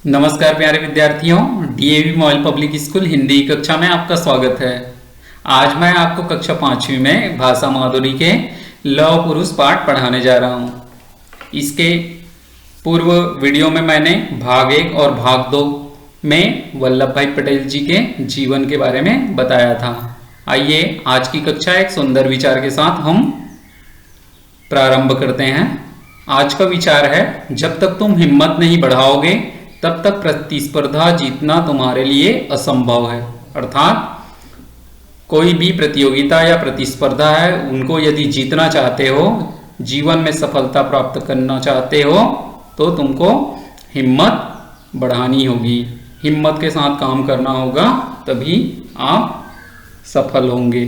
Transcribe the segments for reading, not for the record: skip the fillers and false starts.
नमस्कार प्यारे विद्यार्थियों, DAV model public school Hindi कक्षा में आपका स्वागत है। आज मैं आपको कक्षा 5वीं में भाषा माधुरी के लौह पुरुष पाठ पढ़ाने जा रहा हूं। इसके पूर्व वीडियो में मैंने भाग 1 और भाग 2 में वल्लभ भाई पटेल जी के जीवन के बारे में बताया था। आइए आज की कक्षा एक सुंदर विचार के साथ हम प्रारंभ करते हैं। आज का विचार है, जब तक तुम हिम्मत नहीं बढ़ाओगे तब तक प्रतिस्पर्धा जीतना तुम्हारे लिए असंभव है। अर्थात कोई भी प्रतियोगिता या प्रतिस्पर्धा है, उनको यदि जीतना चाहते हो, जीवन में सफलता प्राप्त करना चाहते हो, तो तुमको हिम्मत बढ़ानी होगी, हिम्मत के साथ काम करना होगा, तभी आप सफल होंगे।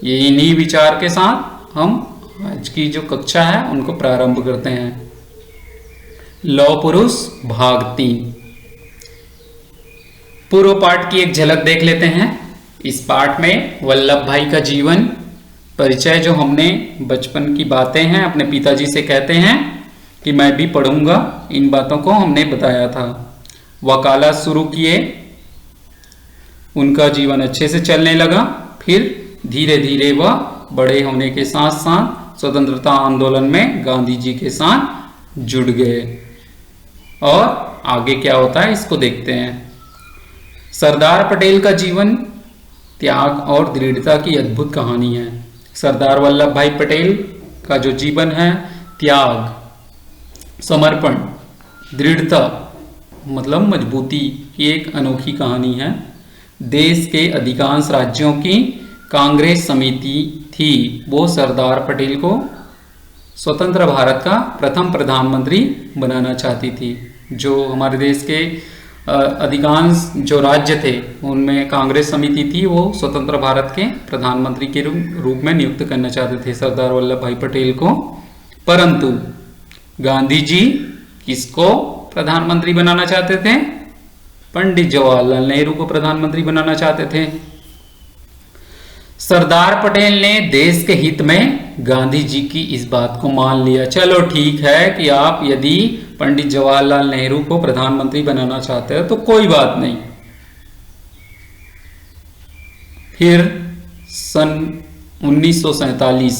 ये इन्हीं विचार के साथ हम आज की जो कक्षा है उनको प्रारंभ करते हैं। लौह पुरुष भाग 3। पूर्व पाठ की एक झलक देख लेते हैं। इस पाठ में वल्लभ भाई का जीवन परिचय, जो हमने बचपन की बातें हैं, अपने पिताजी से कहते हैं कि मैं भी पढ़ूंगा, इन बातों को हमने बताया था। वकालत शुरू किए, उनका जीवन अच्छे से चलने लगा। फिर धीरे धीरे वह बड़े होने के साथ साथ स्वतंत्रता आंदोलन में गांधी जी के साथ जुड़ गए। और आगे क्या होता है इसको देखते हैं। सरदार पटेल का जीवन त्याग और दृढ़ता की अद्भुत कहानी है। सरदार वल्लभ भाई पटेल का जो जीवन है, त्याग, समर्पण, दृढ़ता मतलब मजबूती की एक अनोखी कहानी है। देश के अधिकांश राज्यों की कांग्रेस समिति थी, वो सरदार पटेल को स्वतंत्र भारत का प्रथम प्रधानमंत्री बनाना चाहती थी। जो हमारे देश के अधिकांश जो राज्य थे, उनमें कांग्रेस समिति थी, वो स्वतंत्र भारत के प्रधानमंत्री के रूप में नियुक्त करना चाहते थे सरदार वल्लभ भाई पटेल को। परंतु गांधी जी किसको प्रधानमंत्री बनाना चाहते थे? पंडित जवाहरलाल नेहरू को प्रधानमंत्री बनाना चाहते थे। सरदार पटेल ने देश के हित में गांधी जी की इस बात को मान लिया। चलो ठीक है कि आप यदि पंडित जवाहरलाल नेहरू को प्रधानमंत्री बनाना चाहते हो तो कोई बात नहीं। फिर सन 1947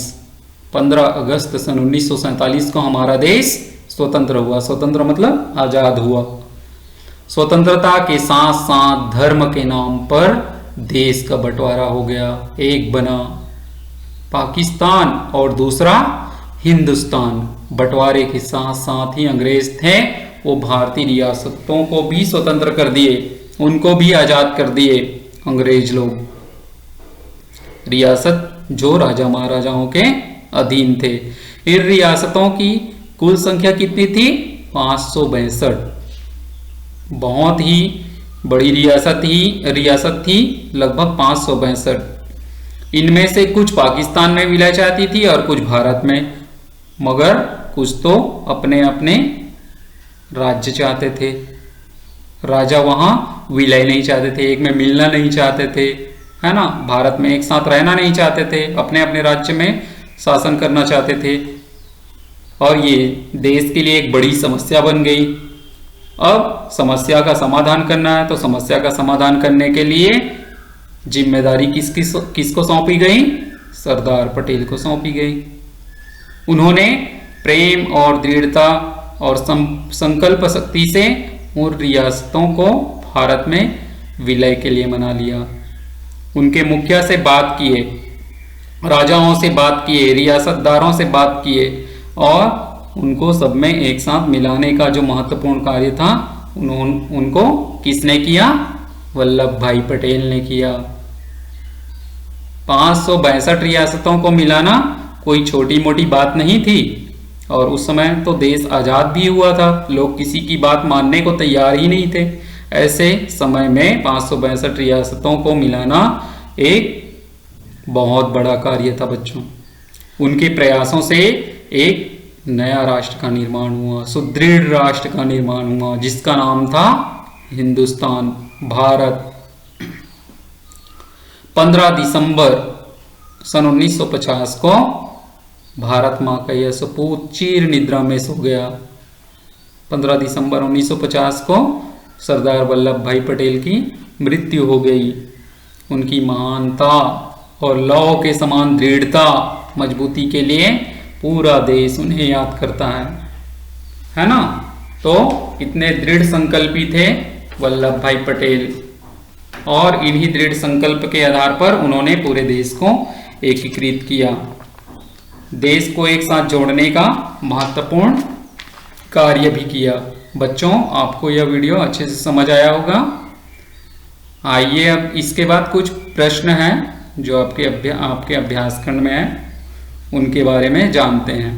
15 अगस्त सन 1947 को हमारा देश स्वतंत्र हुआ। स्वतंत्र मतलब आजाद हुआ। स्वतंत्रता के साथ साथ धर्म के नाम पर देश का बंटवारा हो गया। एक बना पाकिस्तान और दूसरा हिंदुस्तान। बंटवारे के साथ साथ ही अंग्रेज थे, वो भारतीय रियासतों को भी स्वतंत्र कर दिए, उनको भी आजाद कर दिए अंग्रेज लोग। रियासत जो राजा महाराजाओं के अधीन थे। इन रियासतों की कुल संख्या कितनी थी? 562। बहुत ही बड़ी रियासत थी, लगभग 562। इनमें से कुछ पाकिस्तान में विलय चाहती थी और कुछ भारत में, मगर कुछ तो अपने अपने राज्य चाहते थे। राजा वहां विलय नहीं चाहते थे, एक में मिलना नहीं चाहते थे, है ना। भारत में एक साथ रहना नहीं चाहते थे, अपने अपने राज्य में शासन करना चाहते थे। और ये देश के लिए एक बड़ी समस्या बन गई। अब समस्या का समाधान करना है, तो समस्या का समाधान करने के लिए जिम्मेदारी किसको सौंपी गई? सरदार पटेल को सौंपी गई। उन्होंने प्रेम और दृढ़ता और संकल्प शक्ति से उन रियासतों को भारत में विलय के लिए मना लिया। उनके मुखिया से बात किए, राजाओं से बात किए, रियासतदारों से बात किए, और उनको सब में एक साथ मिलाने का जो महत्वपूर्ण कार्य था, उनको किसने किया? वल्लभ भाई पटेल ने किया। 562 रियासतों को मिलाना कोई छोटी मोटी बात नहीं थी। और उस समय तो देश आजाद भी हुआ था, लोग किसी की बात मानने को तैयार ही नहीं थे। ऐसे समय में 562 रियासतों को मिलाना एक बहुत बड़ा कार्य था बच्चों। उनके प्रयासों से एक नया राष्ट्र का निर्माण हुआ, सुदृढ़ राष्ट्र का निर्माण हुआ, जिसका नाम था हिंदुस्तान, भारत। 15 दिसंबर सन 1950 को भारत माँ का यह सपूत चीर निद्रा में सो गया। 15 दिसंबर 1950 को सरदार वल्लभ भाई पटेल की मृत्यु हो गई। उनकी महानता और लौह के समान दृढ़ता मजबूती के लिए पूरा देश उन्हें याद करता है ना। तो इतने दृढ़ संकल्पी थे वल्लभ भाई पटेल, और इन्हीं दृढ़ संकल्प के आधार पर उन्होंने पूरे देश को एकीकृत किया। देश को एक साथ जोड़ने का महत्वपूर्ण कार्य भी किया। बच्चों, आपको यह वीडियो अच्छे से समझ आया होगा। आइए अब इसके बाद कुछ प्रश्न हैं जो आपके अभ्यास खंड में है, उनके बारे में जानते हैं।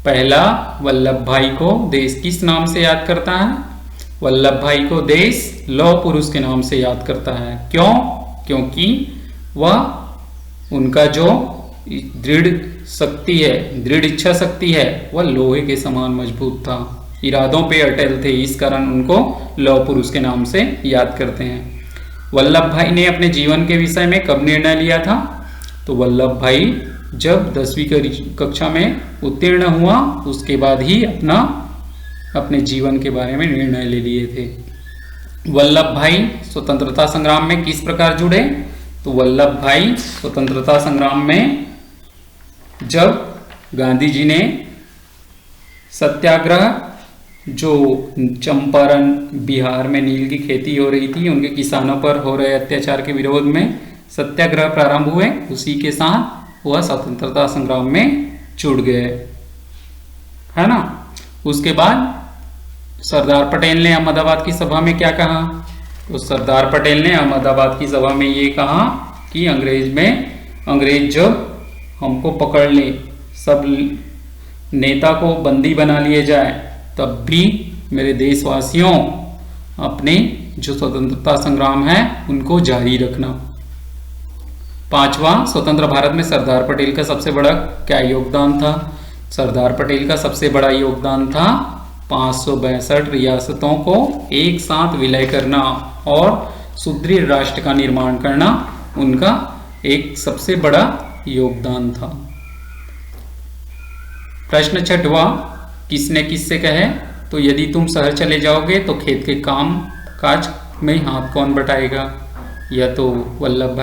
पहला, वल्लभ भाई को देश किस नाम से याद करता है? वल्लभ भाई को देश लौह पुरुष के नाम से याद करता है। क्यों? क्योंकि वह उनका जो दृढ़ शक्ति है, दृढ़ इच्छा शक्ति है, वह लोहे के समान मजबूत था, इरादों पे अटल थे, इस कारण उनको लौह पुरुष के नाम से याद करते हैं। वल्लभ भाई ने अपने जीवन के विषय में कब निर्णय लिया था? तो वल्लभ भाई जब 10वीं कक्षा में उत्तीर्ण हुआ, उसके बाद ही अपने जीवन के बारे में निर्णय ले लिए थे। वल्लभ भाई स्वतंत्रता संग्राम में किस प्रकार जुड़े? तो वल्लभ भाई स्वतंत्रता संग्राम में जब गांधी जी ने सत्याग्रह, जो चंपारण बिहार में नील की खेती हो रही थी, उनके किसानों पर हो रहे अत्याचार के विरोध में सत्याग्रह प्रारंभ हुए, उसी के साथ वह स्वतंत्रता संग्राम में जुड़ गए, है ना। उसके बाद सरदार पटेल ने अहमदाबाद की सभा में क्या कहा? तो सरदार पटेल ने अहमदाबाद की सभा में ये कहा कि अंग्रेज जब हमको पकड़ ले, सब नेता को बंदी बना लिए जाए, तब भी मेरे देशवासियों अपने जो स्वतंत्रता संग्राम है उनको जारी रखना। पांचवा, स्वतंत्र भारत में सरदार पटेल का सबसे बड़ा क्या योगदान था? सरदार पटेल का सबसे बड़ा योगदान था 562 रियासतों को एक साथ विलय करना और सुदृढ़ राष्ट्र का निर्माण करना, उनका एक सबसे बड़ा योगदान था। प्रश्न छठवां, किसने किससे कहे? तो यदि तुम शहर चले जाओगे तो खेत के काम काज में हाथ कौन बटाएगा? या तो वल्लभ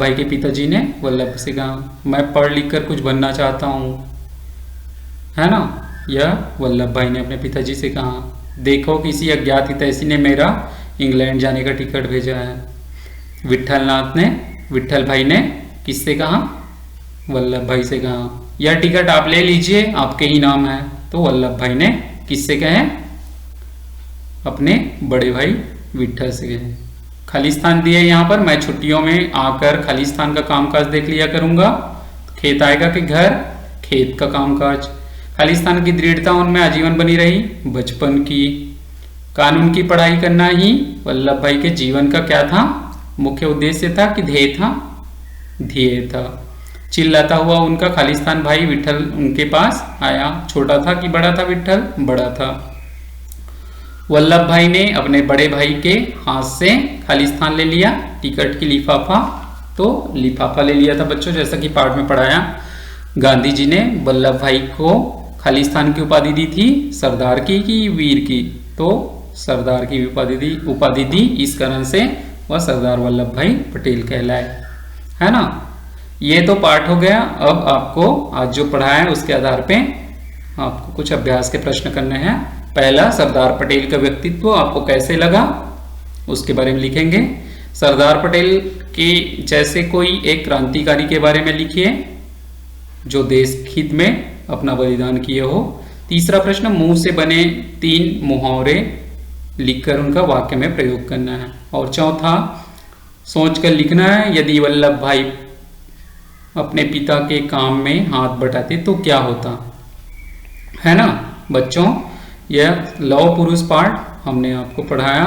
भाई के पिताजी ने वल्लभ से कहा, मैं पढ़ लिख कर कुछ बनना चाहता हूँ, है ना। या वल्लभ भाई ने अपने पिताजी से कहा, देखो किसी अज्ञात हितैषी ने मेरा इंग्लैंड जाने का टिकट भेजा है। विट्ठल भाई ने किससे कहा? वल्लभ भाई से कहा, यह टिकट आप ले लीजिए, आपके ही नाम है। तो वल्लभ भाई ने किससे कहे? अपने बड़े भाई विट्ठल से कहे। खालिस्तान दिए यहाँ पर, मैं छुट्टियों में आकर खालिस्तान का कामकाज देख लिया करूंगा। खेत आएगा कि घर? खेत का कामकाज। खालिस्तान की दृढ़ता उनमें आजीवन बनी रही, बचपन की। कानून की पढ़ाई करना ही वल्लभ भाई के जीवन का क्या था? मुख्य उद्देश्य था कि ध्येय था। चिल्लाता हुआ उनका खालिस्तान भाई विट्ठल उनके पास आया। छोटा था कि बड़ा था विट्ठल? बड़ा था। वल्लभ भाई ने अपने बड़े भाई के हाथ से खालिस्तान ले लिया, टिकट की लिफाफा ले लिया था बच्चों, जैसा कि पाठ में पढ़ाया। गांधी जी ने वल्लभ भाई को खालिस्तान की उपाधि दी थी, सरदार की कि वीर की? तो सरदार की उपाधि दी, इस कारण से वह सरदार वल्लभ भाई पटेल कहलाए, है ना। ये तो पाठ हो गया। अब आपको आज जो पढ़ाया है उसके आधार पे आपको कुछ अभ्यास के प्रश्न करने हैं। पहला, सरदार पटेल का व्यक्तित्व आपको कैसे लगा, उसके बारे में लिखेंगे। सरदार पटेल के जैसे कोई एक क्रांतिकारी के बारे में लिखिए जो देश हित में अपना बलिदान किए हो। तीसरा प्रश्न, मुंह से बने 3 मुहावरे लिखकर उनका वाक्य में प्रयोग करना है। और चौथा, सोचकर लिखना है, यदि वल्लभ भाई अपने पिता के काम में हाथ बटाते तो क्या होता, है ना। बच्चों, यह लौह पुरुष पाठ हमने आपको पढ़ाया।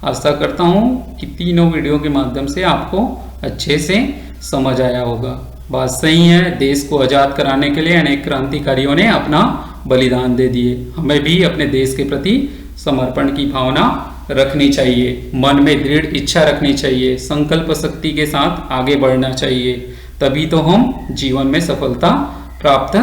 आशा करता हूँ कि तीनों वीडियो के माध्यम से आपको अच्छे से समझ आया होगा। बात सही है, देश को आजाद कराने के लिए अनेक क्रांतिकारियों ने अपना बलिदान दे दिए। हमें भी अपने देश के प्रति समर्पण की भावना रखनी चाहिए, मन में दृढ़ इच्छा रखनी चाहिए, संकल्प शक्ति के साथ आगे बढ़ना चाहिए, तभी तो हम जीवन में सफलता प्राप्त